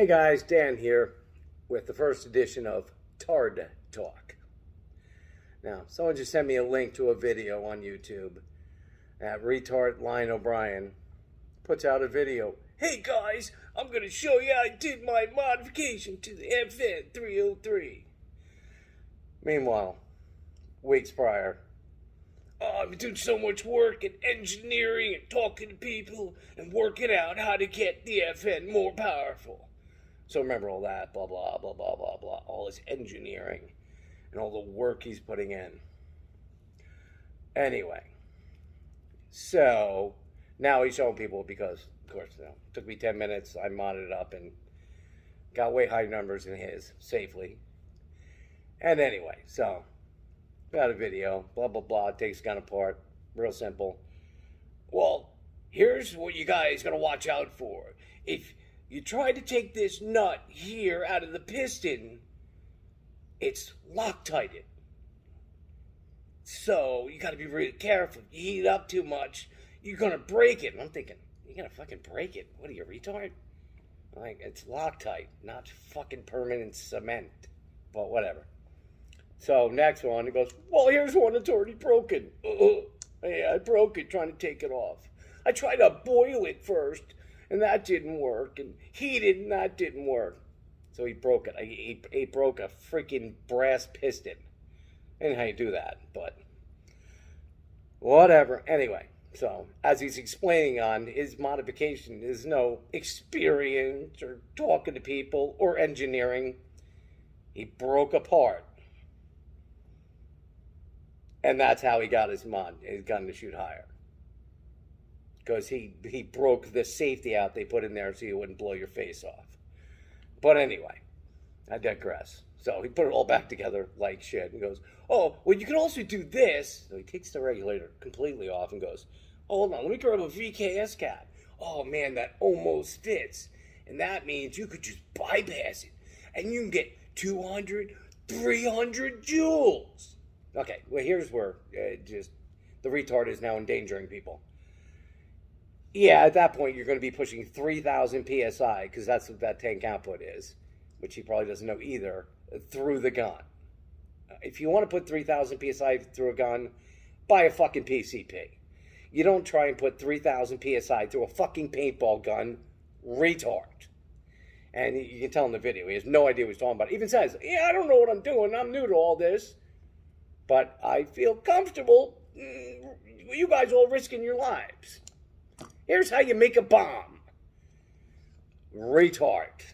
Hey guys, Dan here with the first edition of Tard Talk. Now, someone just sent me a link to a video on YouTube. Retard Lion O'Brien puts out a video. Hey guys, I'm going to show you how I did my modification to the FN 303. Meanwhile, weeks prior, I've been doing so much work in engineering and talking to people and working out how to get the FN more powerful. So remember all that, blah, blah, blah, blah, blah, blah, all this engineering and all the work he's putting in. Anyway, so now he's showing people because, of course, it took me 10 minutes. I modded it up and got way higher numbers than his safely. And anyway, so got a video, blah, blah, blah, takes gun apart, real simple. Well, here's what you guys got to watch out for. If you try to take this nut here out of the piston, it's Loctited. So you got to be really careful. You heat it up too much, you're going to break it. And I'm thinking, you're going to fucking break it? What are you, retard? Like, it's Loctite, not fucking permanent cement. But whatever. So next one, it goes, well, here's one that's already broken. Yeah, I broke it trying to take it off. I tried to boil it first, and that didn't work, and heat it, and that didn't work. So he broke it. He broke a freaking brass piston. And how you do that, but whatever. Anyway, so as he's explaining on his modification, there's no experience or talking to people or engineering. He broke apart. And that's how he got his gun to shoot higher. Because he broke the safety out they put in there so you wouldn't blow your face off. But anyway, I digress. So he put it all back together like shit and goes, oh, well, you can also do this. So he takes the regulator completely off and goes, oh, hold on, let me grab a VKS cap. Oh, man, that almost fits. And that means you could just bypass it. And you can get 200, 300 joules. Okay, well, here's where just the retard is now endangering people. Yeah, at that point, you're going to be pushing 3,000 PSI, because that's what that tank output is, which he probably doesn't know either, through the gun. If you want to put 3,000 PSI through a gun, buy a fucking PCP. You don't try and put 3,000 PSI through a fucking paintball gun, retard. And you can tell in the video, he has no idea what he's talking about. He even says, yeah, I don't know what I'm doing. I'm new to all this. But I feel comfortable. You guys all risking your lives. Here's how you make a bomb. Retard.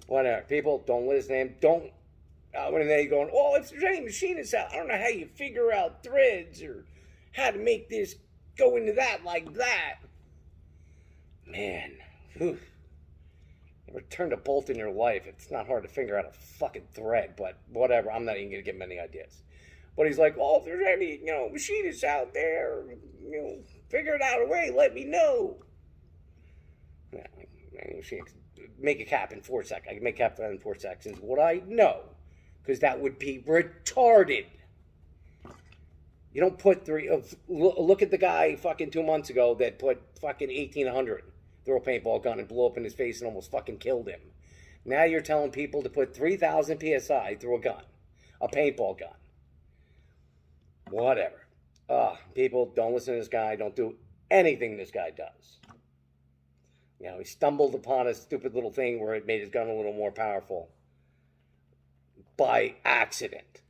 Whatever. People, don't listen to him. Don't. When they going, oh, if there's any machinists out, I don't know how you figure out threads or how to make this go into that like that. Man. Whew. Ever turned a bolt in your life? It's not hard to figure out a fucking thread, but whatever. I'm not even going to give him any ideas. But he's like, oh, if there's any, machinists out there, figure it out a way, let me know. Yeah, make a cap in 4 seconds. I can make a cap in 4 seconds. Would I? No. Because that would be retarded. You don't put look at the guy fucking 2 months ago that put fucking 1,800 through a paintball gun and blew up in his face and almost fucking killed him. Now you're telling people to put 3,000 PSI through a gun. A paintball gun. Whatever. People, don't listen to this guy. Don't do anything this guy does. He stumbled upon a stupid little thing where it made his gun a little more powerful. By accident.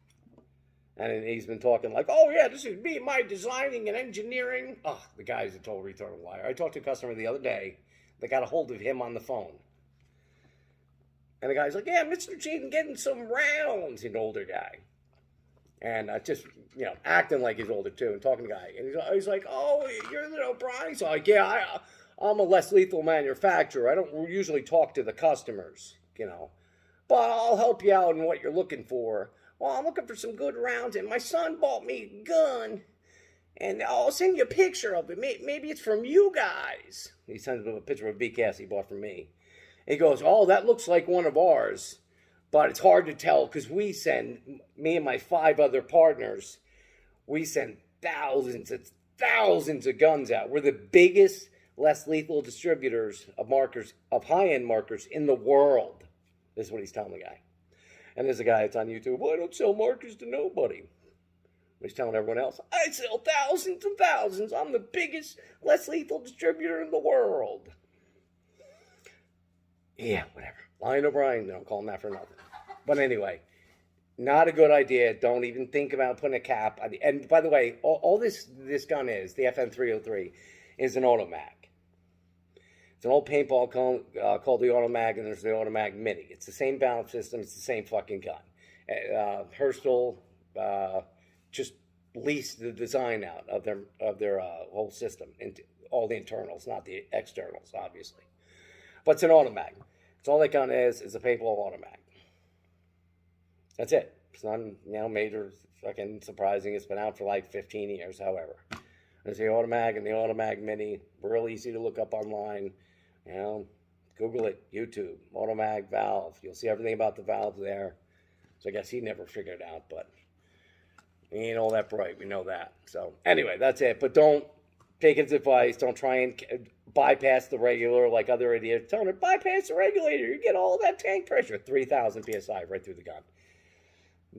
And he's been talking like, oh yeah, this is me, my designing and engineering. The guy's a total retarded liar. I talked to a customer the other day that got a hold of him on the phone. And the guy's like, yeah, Mr. Cheaton getting some rounds. He's an older guy. And just, acting like he's older too and talking to the guy. And he's like, oh, you're the O'Brien? So like, yeah, I'm a less lethal manufacturer. I don't usually talk to the customers, But I'll help you out in what you're looking for. Well, I'm looking for some good rounds, and my son bought me a gun, and I'll send you a picture of it. Maybe it's from you guys. He sends him a picture of a BKS he bought from me. He goes, oh, that looks like one of ours, but it's hard to tell because me and my 5 other partners, we send thousands of guns out. We're the biggest less lethal distributors of markers, of high-end markers in the world. This is what he's telling the guy. And there's a guy that's on YouTube, well, I don't sell markers to nobody. He's telling everyone else, I sell thousands and thousands. I'm the biggest, less lethal distributor in the world. Yeah, whatever. Lion O'Brien, don't call him that for nothing. But anyway, not a good idea. Don't even think about putting a cap on the, and by the way, all this gun is, the FN-303, is an Automag. It's an old paintball called the Automag, and there's the Automag Mini. It's the same balance system. It's the same fucking gun. Herstal just leased the design out of their whole system, into all the internals, not the externals, obviously. But it's an Automag. It's all that gun is a paintball Automag. That's it. It's not, major fucking surprising. It's been out for like 15 years, however. There's the Automag and the Automag Mini. Real easy to look up online. Google it, YouTube, Automag valve. You'll see everything about the valve there. So I guess he never figured it out, but he ain't all that bright. We know that. So anyway, that's it. But don't take his advice. Don't try and bypass the regular like other idiots. Tell him, bypass the regulator. You get all that tank pressure. 3,000 PSI right through the gun.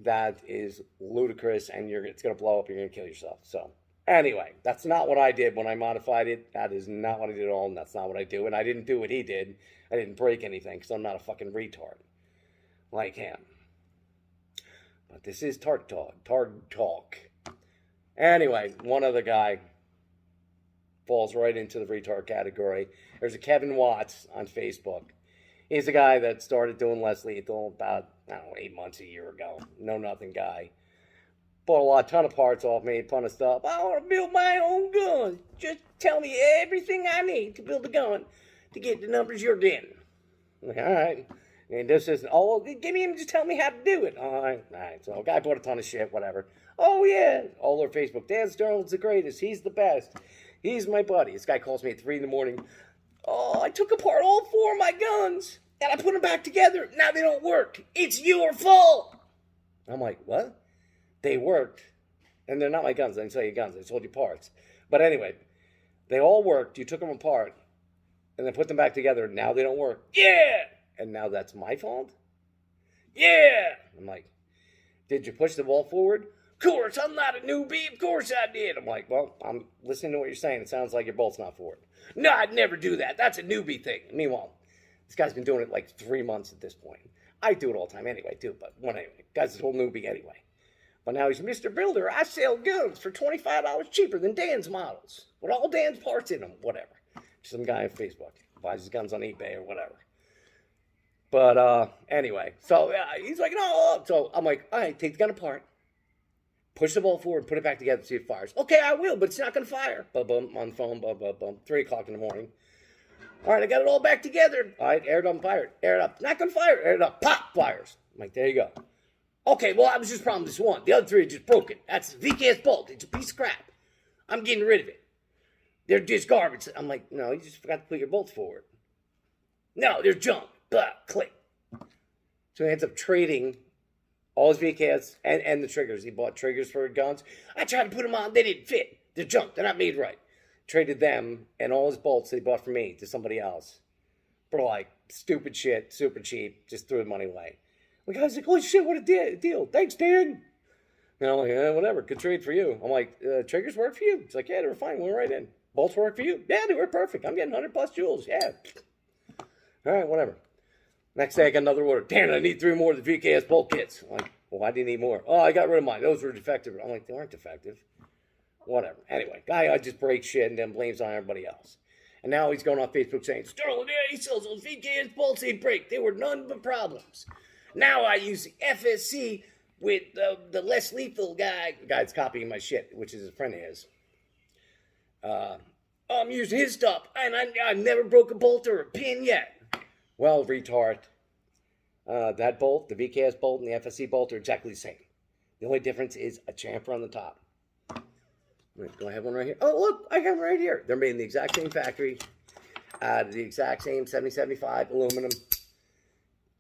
That is ludicrous, and it's going to blow up. You're going to kill yourself. So anyway, that's not what I did when I modified it. That is not what I did at all, and that's not what I do. And I didn't do what he did. I didn't break anything because I'm not a fucking retard like him. But this is Tard Talk. Anyway, one other guy falls right into the retard category. There's a Kevin Watts on Facebook. He's a guy that started doing less lethal about, 8 months, a year ago. Know-nothing guy. Bought a ton of parts off me, a ton of stuff. I want to build my own gun. Just tell me everything I need to build a gun to get the numbers you're getting. I'm like, all right. And this is, just tell me how to do it. All right. So a guy bought a ton of shit, whatever. Oh, yeah. All over Facebook. Dan Sterling's the greatest. He's the best. He's my buddy. This guy calls me at 3 in the morning. Oh, I took apart all 4 of my guns, and I put them back together. Now they don't work. It's your fault. I'm like, what? They worked. And they're not my guns. I didn't sell you guns. I sold you parts. But anyway, they all worked. You took them apart, and then put them back together. Now they don't work. Yeah. And now that's my fault? Yeah. I'm like, did you push the ball forward? Of course, I'm not a newbie. Of course I did. I'm like, well, I'm listening to what you're saying. It sounds like your bolt's not forward. No, I'd never do that. That's a newbie thing. Meanwhile, this guy's been doing it like 3 months at this point. I do it all the time anyway, too. But anyway, guy's a whole newbie anyway. But now he's Mr. Builder. I sell guns for $25 cheaper than Dan's models. With all Dan's parts in them. Whatever. Some guy on Facebook buys his guns on eBay or whatever. But anyway, so he's like, no. So I'm like, all right, take the gun apart. Push the ball forward, put it back together, see if it fires. Okay, I will, but it's not going to fire. Bum, on the phone, bum. 3 o'clock in the morning. All right, I got it all back together. All right, air it up, fire it. Air it up. Not going to fire. Air it up. Pop, fires. I'm like, there you go. Okay, well, I was just problem this one. The other 3 are just broken. That's a VKS bolt. It's a piece of crap. I'm getting rid of it. They're just garbage. I'm like, no, you just forgot to put your bolts forward. No, they're junk. Blah, click. So he ends up trading all his VKS and the triggers. He bought triggers for guns. I tried to put them on. They didn't fit. They're junk. They're not made right. Traded them and all his bolts that he bought from me to somebody else. For like stupid shit, super cheap. Just threw the money away. The guy's like, holy shit, what a deal. Thanks, Dan. And I'm like, whatever. Good trade for you. I'm like, triggers work for you? He's like, yeah, they were fine. Went right in. Bolts work for you? Yeah, they were perfect. I'm getting 100 plus joules. Yeah. All right, whatever. Next day, I got another order. Damn, I need 3 more of the VKS bolt kits. I'm like, well, why do you need more? Oh, I got rid of mine. Those were defective. I'm like, they weren't defective. Whatever. Anyway, guy just breaks shit and then blames on everybody else. And now he's going on Facebook saying, Sterling, yeah, he sells those VKS bolts they break. They were none but problems. Now I use the FSC with the less lethal guy. The guy's copying my shit, which is a friend of his. I'm using his stuff, and I've never broke a bolt or a pin yet. Well, retard, that bolt, the VKS bolt and the FSC bolt are exactly the same. The only difference is a chamfer on the top. Do I have one right here? Oh, look, I have one right here. They're made in the exact same factory, the exact same 7075 aluminum.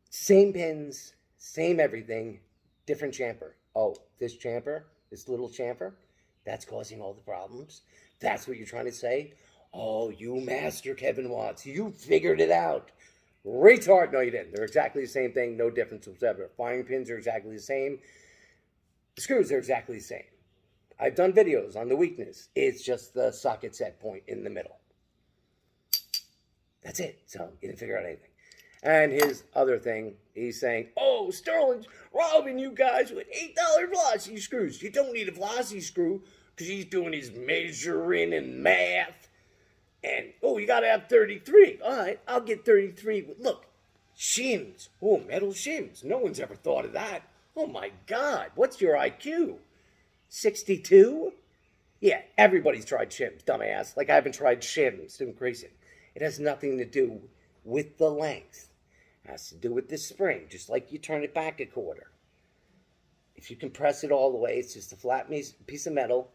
Same pins, same everything, different chamfer. Oh, this chamfer, this little chamfer, that's causing all the problems. That's what you're trying to say? Oh, you master Kevin Watts. You figured it out. Retard. No, you didn't. They're exactly the same thing. No difference whatsoever. Firing pins are exactly the same. The screws are exactly the same. I've done videos on the weakness. It's just the socket set point in the middle. That's it. So he didn't figure out anything. And his other thing, he's saying, oh, Sterling's robbing you guys with $8 velocity screws. You don't need a velocity screw because he's doing his measuring and math. And, oh, you got to have 33. All right, I'll get 33. Look, shims. Oh, metal shims. No one's ever thought of that. Oh, my God. What's your IQ? 62? Yeah, everybody's tried shims, dumbass. Like, I haven't tried shims to increase it. It has nothing to do with the length. It has to do with the spring, just like you turn it back a quarter. If you compress it all the way, it's just a flat piece of metal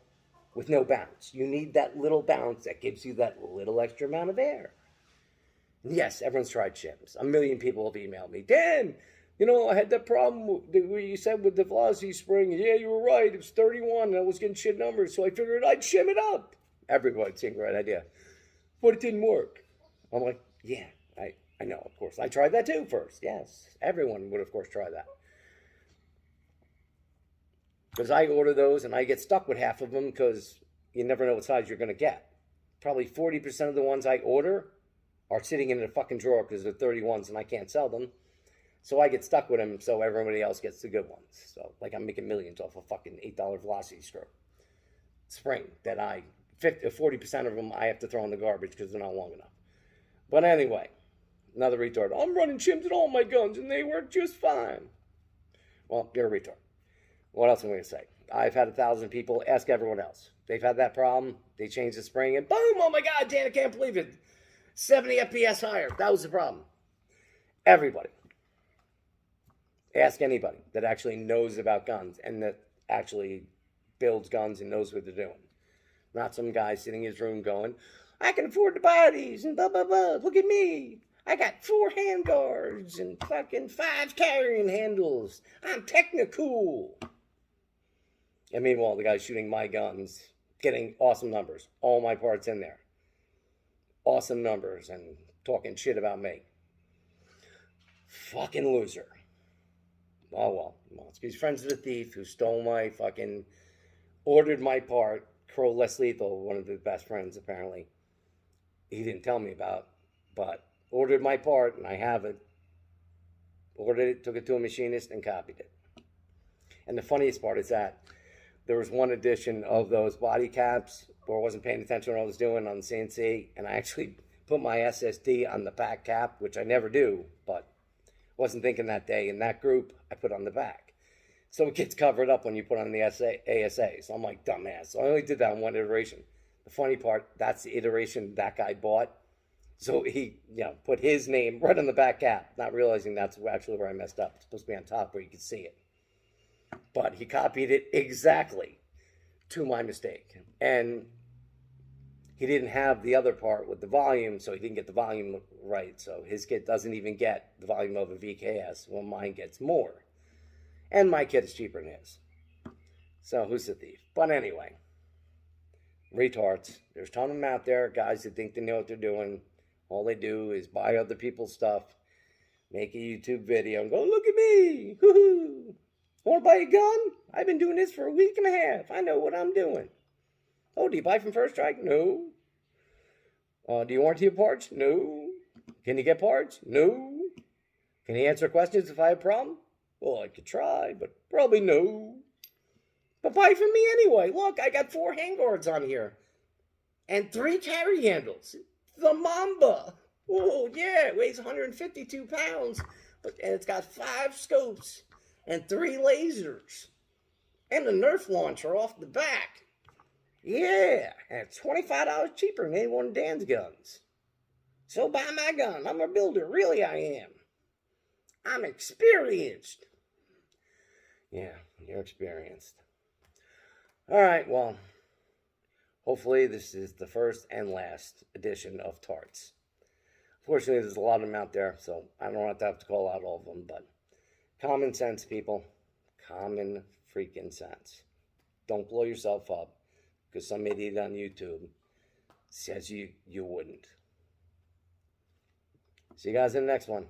with no bounce. You need that little bounce that gives you that little extra amount of air. And yes, everyone's tried shims. A million people have emailed me. Dan, you know, I had that problem where you said with the velocity spring. Yeah, you were right. It was 31 and I was getting shit numbers, so I figured I'd shim it up. Everybody's saying the right idea. But it didn't work. I'm like, yeah, I know, of course. I tried that too first. Yes, everyone would, of course, try that. Because I order those and I get stuck with half of them because you never know what size you're going to get. Probably 40% of the ones I order are sitting in a fucking drawer because they're 31s and I can't sell them. So I get stuck with them so everybody else gets the good ones. So, like, I'm making millions off a fucking $8 velocity screw. Spring that 40% of them I have to throw in the garbage because they're not long enough. But anyway, another retard. I'm running shims in all my guns and they work just fine. Well, you're a retard. What else am I going to say? I've had 1,000 people. Ask everyone else. They've had that problem. They changed the spring and boom, oh my God, Dan, I can't believe it. 70 FPS higher. That was the problem. Everybody. Ask anybody that actually knows about guns and that actually builds guns and knows what they're doing. Not some guy sitting in his room going, I can afford to buy these and blah, blah, blah. Look at me. I got 4 handguards and fucking 5 carrying handles. I'm technicool. And meanwhile, the guy shooting my guns, getting awesome numbers. All my parts in there. Awesome numbers and talking shit about me. Fucking loser. Oh, well, he's friends with the thief who stole my fucking, ordered my part. Crow Less Lethal, one of the best friends, apparently. He didn't tell me about, but ordered my part, and I have it. Ordered it, took it to a machinist, and copied it. And the funniest part is that there was one edition of those body caps where I wasn't paying attention to what I was doing on the CNC, and I actually put my SSD on the back cap, which I never do, but wasn't thinking that day. In that group, I put on the back. So it gets covered up when you put on the ASA. So I'm like, dumbass. So I only did that on one iteration. The funny part, that's the iteration that guy bought. So he, put his name right on the back cap, not realizing that's actually where I messed up. It's supposed to be on top where you could see it. But he copied it exactly to my mistake. And he didn't have the other part with the volume, so he didn't get the volume right. So his kit doesn't even get the volume of a VKS, while mine gets more. And my kit is cheaper than his. So who's the thief? But anyway, retards. There's a ton of them out there, guys that think they know what they're doing. All they do is buy other people's stuff, make a YouTube video, and go, look at me! Woohoo! Want to buy a gun? I've been doing this for a week and a half. I know what I'm doing. Oh, do you buy from First Strike? No. Do you warranty your parts? No. Can you get parts? No. Can you answer questions if I have a problem? Well, I could try, but probably no. But buy from me anyway. Look, I got 4 handguards on here. And 3 carry handles. The Mamba. Oh, yeah, it weighs 152 pounds. And it's got 5 scopes and 3 lasers. And a Nerf launcher off the back. Yeah, and it's $25 cheaper than any one of Dan's guns. So buy my gun. I'm a builder. Really, I am. I'm experienced. Yeah, you're experienced. All right, well, hopefully this is the first and last edition of Tarts. Fortunately, there's a lot of them out there, so I don't have to call out all of them, but common sense, people. Common freaking sense. Don't blow yourself up because some idiot on YouTube Says you wouldn't. See you guys in the next one.